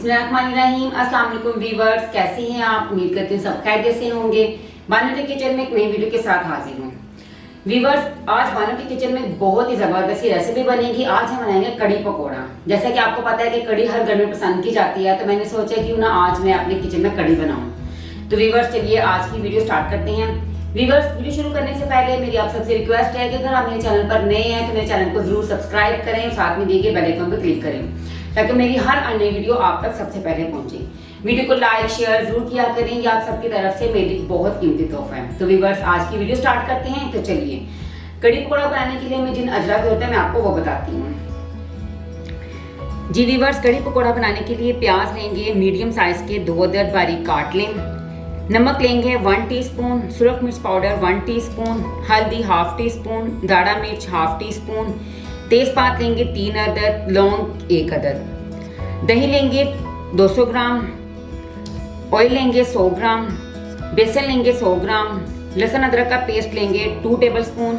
बिस्मिल्लाहिर्रहमानिर्रहीम। अस्सलाम वालेकुम व्यूअर्स, कैसे हैं आप? उम्मीद करती हूँ सब खैरियत से होंगे। बानो के किचन में एक नई वीडियो के साथ हाजिर हूँ। व्यूअर्स, आज बानो के किचन में बहुत ही जबरदस्त रेसिपी बनेगी। आज हम बनाएंगे कड़ी पकौड़ा। जैसा कि आपको पता है कि कड़ी हर घर में पसंद की जाती है, तो मैंने सोचा क्यों ना आज मैं अपने किचन में कड़ी बनाऊं। तो व्यूअर्स, चलिए आज की वीडियो स्टार्ट करते हैं। व्यूअर्स, वीडियो शुरू करने से पहले मेरी आप सबसे रिक्वेस्ट है कि अगर आप मेरे चैनल पर नए हैं तो मेरे चैनल को जरूर सब्सक्राइब करें और साथ में दिए गए बेल आइकन पर क्लिक करें ताकि मेरी हर अन्य वीडियो आप तक सबसे पहले पहुंचे। वीडियो को लाइक शेयर जरूर किया करें, ये आप सबकी तरफ से मेरी बहुत कीमती तोहफा है। तो व्यूअर्स, आज की वीडियो स्टार्ट करते हैं। तो चलिए, कड़ी पकौड़ा बनाने के लिए मैं जिन अजरा के होते हैं मैं आपको वो बताती हूँ। जी व्यूअर्स, कड़ी पकौड़ा बनाने के लिए प्याज लेंगे मीडियम साइज के 2 अदद बारीक काट लें। नमक लेंगे 1 टीस्पून, सुरख मिर्च पाउडर 1 टीस्पून, हल्दी 1/2 टीस्पून, दाढ़ा मिर्च 1/2 टीस्पून, तेजपात लेंगे 3 अदद, लौंग 1 अदद, दही लेंगे 200 ग्राम, ऑयल लेंगे 100 ग्राम, बेसन लेंगे 100 ग्राम, लहसुन अदरक का पेस्ट लेंगे 2 टेबलस्पून,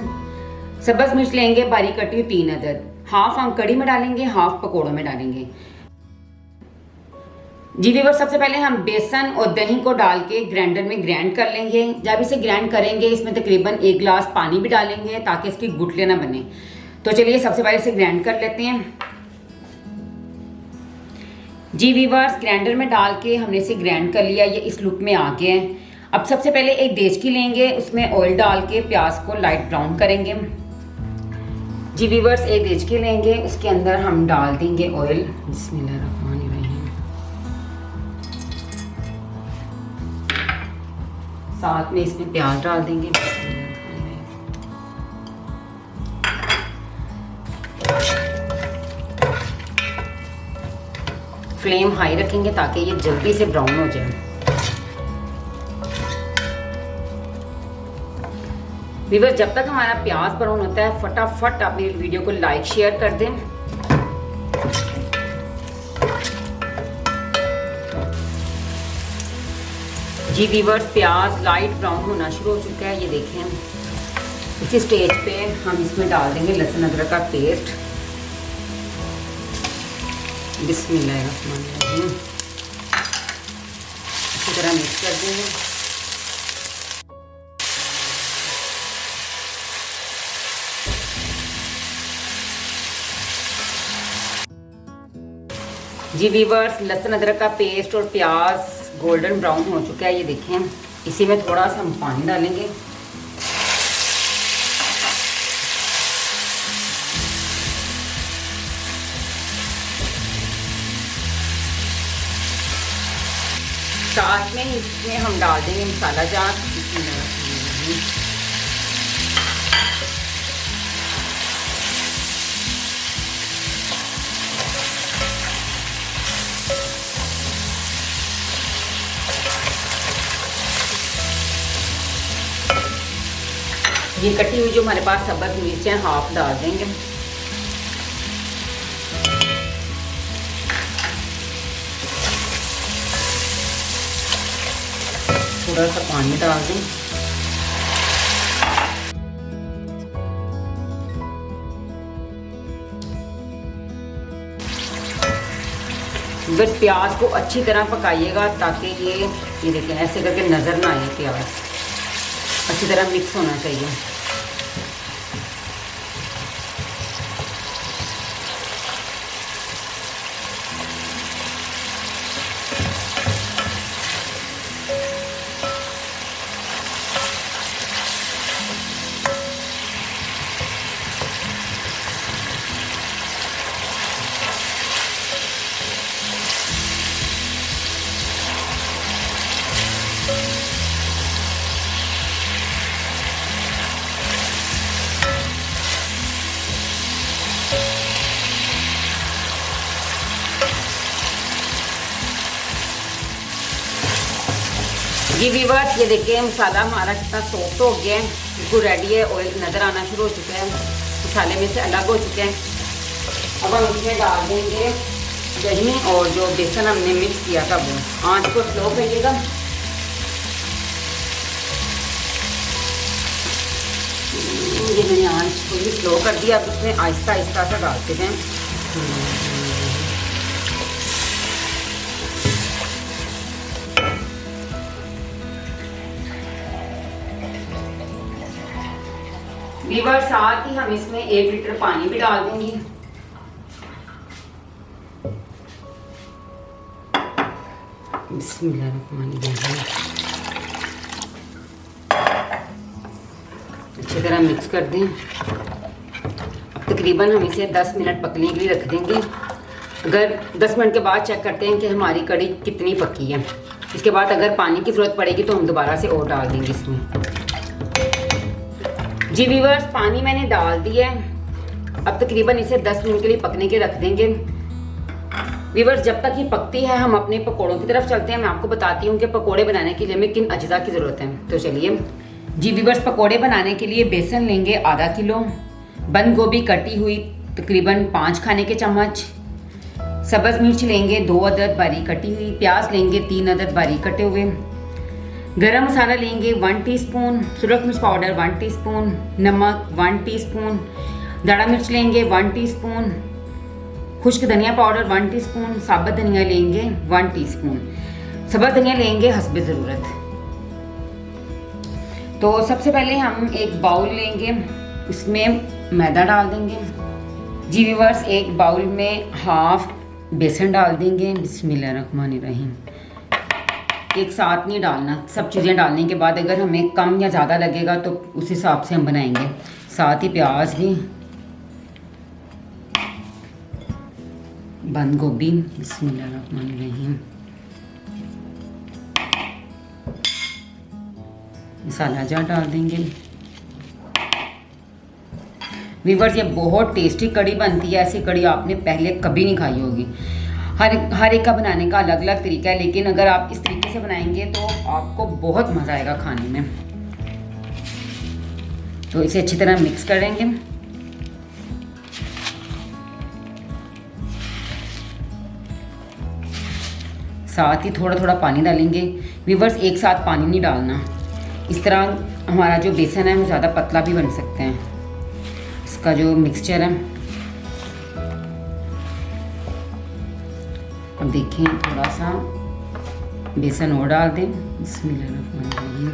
सब्ज मिर्च लेंगे बारीक कटी 3 अदद। हाफ हम कड़ी में डालेंगे, हाफ पकौड़ों में डालेंगे। जी व्यूअर्स, सबसे पहले हम बेसन और दही को डाल के ग्राइंडर में ग्राइंड कर लेंगे। जब इसे ग्राइंड करेंगे इसमें तकरीबन 1 गिलास पानी भी डालेंगे ताकि इसकी गुठलियां ना बने। तो चलिए सबसे पहले इसे ग्राइंड कर लेते हैं। जी व्यूअर्स, ग्राइंडर में डाल के हमने इसे ग्राइंड कर लिया, ये इस लुक में आ गया है। अब सबसे पहले एक देचकी लेंगे, उसमें ऑयल डाल के प्याज को लाइट ब्राउन करेंगे। जी व्यूअर्स, एक देचकी लेंगे, उसके अंदर हम डाल देंगे ऑयल। बिस्मिल्लाहिर्रहमानिर्रहीम। साथ में इसमें प्याज डाल देंगे। फ्लेम हाई रखेंगे ताकि ये जल्दी से ब्राउन हो जाए। व्यूअर्स, जब तक हमारा प्याज ब्राउन होता है फटाफट आप मेरी वीडियो को लाइक शेयर कर दें। जी व्यूअर्स, प्याज लाइट ब्राउन होना शुरू हो चुका है, ये देखें। इसी स्टेज पे हम इसमें डाल देंगे लहसुन अदरक का पेस्ट। बिस्मिल्लाहिर्रहमानिर्रहीम। अच्छी तरह मिक्स कर देंगे। जी व्यूअर्स, लहसुन अदरक का पेस्ट और प्याज गोल्डन ब्राउन हो चुका है, ये देखें। इसी में थोड़ा सा हम पानी डालेंगे। साथ में इसमें हम डाल देंगे मसाला जात। ये कटी हुई जो हमारे पास सब्ज मिर्च है हाफ डाल देंगे। थोड़ा सा पानी डाल दें। बस प्याज को अच्छी तरह पकाइएगा ताकि ये देखें ऐसे करके नजर ना आए। प्याज अच्छी तरह मिक्स होना चाहिए। जी व्यूअर्स, ये देखिए मसाला हमारा कितना सॉफ्ट हो गया है, बिल्कुल रेडी है। ऑयल नज़र आना शुरू हो चुका है, मसाले में से अलग हो चुके हैं। अब हम इसमें डाल देंगे दही और जो बेसन हमने मिक्स किया था वो। आंच को स्लो करिएगा। ये मैंने आंच थोड़ी स्लो कर दिया। अब इसमें आहिस्ता आहिस्ता सा डालते हैं। वीवर साथ ही हम इसमें 1 लीटर पानी भी डाल देंगे। बिस्मिल्लाहिर्रहमानिर्रहीम। अच्छी तरह मिक्स कर दें। अब तकरीबन हम इसे 10 मिनट पकने के लिए रख देंगे। अगर 10 मिनट के बाद चेक करते हैं कि हमारी कड़ी कितनी पकी है। इसके बाद अगर पानी की ज़रूरत पड़ेगी तो हम दोबारा से और डाल देंगे इसमें। जी व्यूअर्स, पानी मैंने डाल दिया है। अब तकरीबन इसे 10 मिनट के लिए पकने के रख देंगे। व्यूअर्स, जब तक ये पकती है हम अपने पकोड़ों की तरफ चलते हैं। मैं आपको बताती हूँ कि पकोड़े बनाने के लिए हमें किन अज्जा की ज़रूरत है। तो चलिए जी व्यूअर्स, पकोड़े बनाने के लिए बेसन लेंगे आधा किलो, बंद गोभी कटी हुई तकरीबन 5 खाने के चम्मच, सब्ज़ मिर्च लेंगे 2 अदद बारीक कटी हुई, प्याज लेंगे 3 अदद बारीक कटे हुए, गरम मसाला लेंगे 1 टीस्पून, सुरख मिर्च पाउडर 1 टीस्पून, नमक 1 टीस्पून, दाढ़ा मिर्च लेंगे 1 टीस्पून, खुश्क धनिया पाउडर 1 टीस्पून, साबुत धनिया लेंगे 1 टीस्पून, सब्ज़ धनिया लेंगे हस्ब ज़रूरत। तो सबसे पहले हम एक बाउल लेंगे, इसमें मैदा डाल देंगे। जी व्यूअर्स, एक बाउल में हाफ बेसन डाल देंगे। बिस्मिल्लाहिर्रहमानिर्रहीम। एक साथ नहीं डालना, सब चीज़ें डालने के बाद अगर हमें कम या ज़्यादा लगेगा तो उस हिसाब से हम बनाएंगे। साथ ही प्याज भी, बंद गोभी, बिस्मिल्लाहिर्रहमानिर्रहीम, मसाला जार डाल देंगे। व्यूअर्स, ये बहुत टेस्टी कड़ी बनती है। ऐसी कड़ी आपने पहले कभी नहीं खाई होगी। हर एक का बनाने का अलग अलग तरीका है, लेकिन अगर आप इस तरीके से बनाएंगे तो आपको बहुत मज़ा आएगा खाने में। तो इसे अच्छी तरह मिक्स करेंगे। साथ ही थोड़ा थोड़ा पानी डालेंगे। व्यूअर्स, एक साथ पानी नहीं डालना, इस तरह हमारा जो बेसन है वो ज़्यादा पतला भी बन सकते हैं। इसका जो मिक्सचर है, अब देखें थोड़ा सा बेसन और डाल दें। बिस्मिल्लाहिर्रहमानिर्रहीम।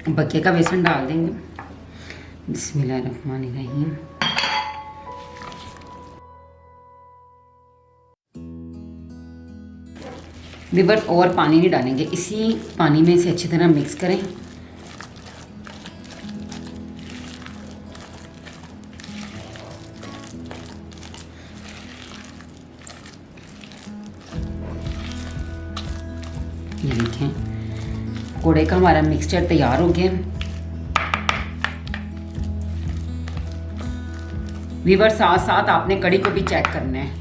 बक्के का बेसन डाल देंगे। बिस्मिल्लाहिर्रहमानिर्रहीम। व्यूअर्स, और पानी नहीं डालेंगे, इसी पानी में इसे अच्छी तरह मिक्स करें। ये देखें, कोड़े का हमारा मिक्सचर तैयार हो गया। व्यूअर्स, साथ साथ आपने कड़ी को भी चेक करना है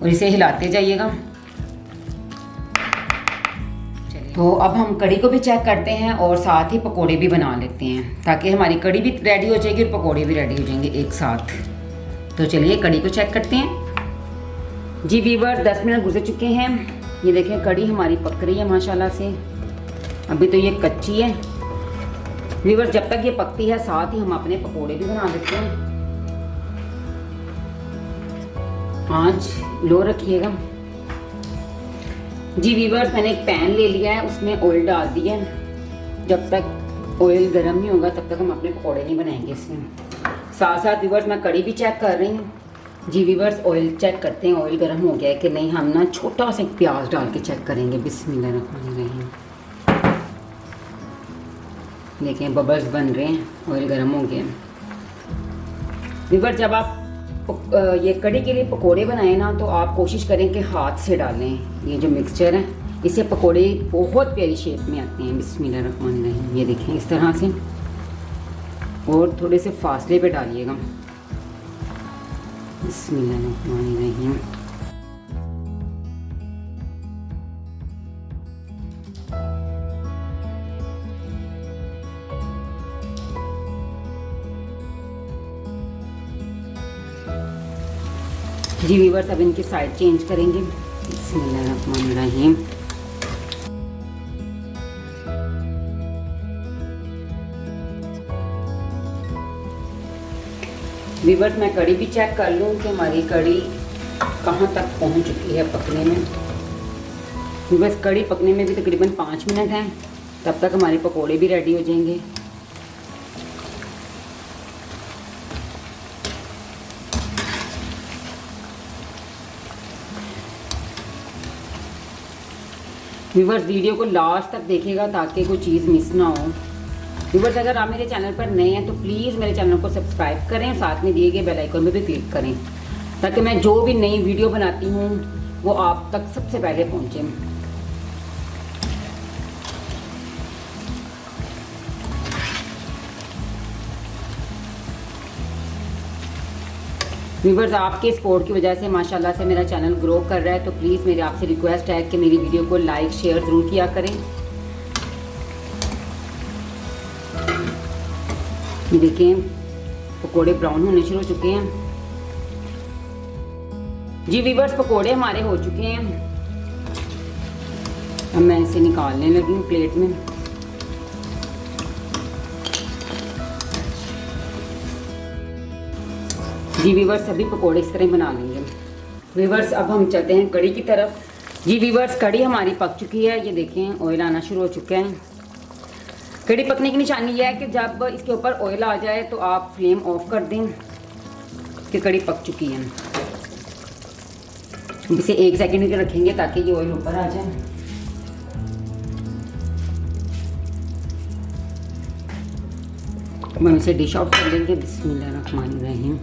और इसे हिलाते जाइएगा। तो अब हम कड़ी को भी चेक करते हैं और साथ ही पकोड़े भी बना लेते हैं, ताकि हमारी कड़ी भी रेडी हो जाएगी और पकोड़े भी रेडी हो जाएंगे एक साथ। तो चलिए कड़ी को चेक करते हैं। जी व्यूअर्स, 10 मिनट गुजर चुके हैं। ये देखें कड़ी हमारी पक रही है माशाल्लाह से। अभी तो ये कच्ची है। व्यूअर्स, जब तक ये पकती है साथ ही हम अपने पकोड़े भी बना देते हैं। आंच लो रखिएगा। जी व्यूअर्स, मैंने एक पैन ले लिया है, उसमें ऑयल डाल दिया है। जब तक ऑयल गर्म नहीं होगा तब तक हम अपने पकोड़े नहीं बनाएंगे इसमें। साथ साथ व्यूअर्स, मैं कड़ी भी चेक कर रही हूँ। जी व्यूअर्स, ऑयल चेक करते हैं ऑयल गर्म हो गया है कि नहीं। हम ना छोटा सा प्याज डाल के चेक करेंगे। बिस्मिल्लाहिर्रहमानिर्रहीम। देखिए बबल्स बन रहे हैं, ऑयल गर्म हो गया। व्यूअर्स, जब आप ये कड़ी के लिए पकोड़े बनाएं ना तो आप कोशिश करें कि हाथ से डालें। ये जो मिक्सचर है इससे पकोड़े बहुत प्यारी शेप में आते हैं। बिस्मिल्लाहिर्रहमानिर्रहीम। ये देखें इस तरह से, और थोड़े से फासले पे डालिएगा। बिस्मिल्लाहिर्रहमानिर्रहीम। जी व्यूअर्स, अब इनकी साइड चेंज करेंगे। बिस्मिल्लाहिर्रहमानिर्रहीम। व्यूअर्स मैं कड़ी भी चेक कर लूँ कि हमारी कड़ी कहाँ तक पहुँच चुकी है पकने में। व्यूअर्स कड़ी पकने में भी तकरीबन 5 मिनट हैं, तब तक हमारे पकोड़े भी रेडी हो जाएंगे। व्यूअर्स वीडियो को लास्ट तक देखिएगा ताकि कोई चीज़ मिस ना हो। व्यूअर्स अगर आप मेरे चैनल पर नए हैं तो प्लीज़ मेरे चैनल को सब्सक्राइब करें, साथ में दिए गए बेल आइकन में भी क्लिक करें ताकि मैं जो भी नई वीडियो बनाती हूँ वो आप तक सबसे पहले पहुँचे। व्यूअर्स आपके सपोर्ट की वजह से माशाल्लाह से मेरा चैनल ग्रो कर रहा है, तो प्लीज़ मेरी आपसे रिक्वेस्ट है कि मेरी वीडियो को लाइक शेयर ज़रूर किया करें। ये देखें पकोड़े ब्राउन होने शुरू हो चुके हैं। जी व्यूअर्स पकोड़े हमारे हो चुके हैं। अब मैं इसे निकालने लगी हूँ प्लेट में। जी व्यूअर्स सभी पकोड़े इस तरह बना लेंगे। व्यूअर्स अब हम चलते हैं कड़ी की तरफ। जी व्यूअर्स कड़ी हमारी पक चुकी है, ये देखें ऑयल आना शुरू हो चुका है। कड़ी पकने की निशानी यह है कि जब इसके ऊपर ऑयल आ जाए तो आप फ्लेम ऑफ कर दें कि कड़ी पक चुकी है। इसे 1 सेकंड के रखेंगे ताकि ये ऑयल ऊपर आ जाए। हम इसे डिश आउट कर लेंगे। बिस्मिल्लाहिर्रहमानिर्रहीम।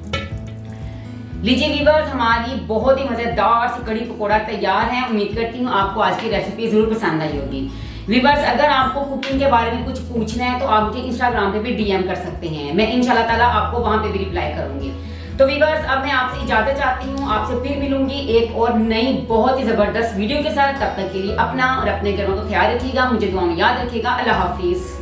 लीजिए व्यूअर्स हमारी बहुत ही मज़ेदार सी कड़ी पकोड़ा तैयार है। उम्मीद करती हूँ आपको आज की रेसिपी ज़रूर पसंद आई होगी। व्यूअर्स अगर आपको कुकिंग के बारे में कुछ पूछना है तो आप मुझे इंस्टाग्राम पे भी DM कर सकते हैं, मैं इंशाल्लाह ताला आपको वहाँ पे भी रिप्लाई करूँगी। तो व्यूअर्स अब मैं आपसे इजाज़त चाहती हूँ, आपसे फिर मिलूंगी एक और नई बहुत ही ज़बरदस्त वीडियो के साथ। तब तक के लिए अपना और अपने घरों का ख्याल रखिएगा, मुझे दुआ में याद रखिएगा। अल्लाह हाफिज़।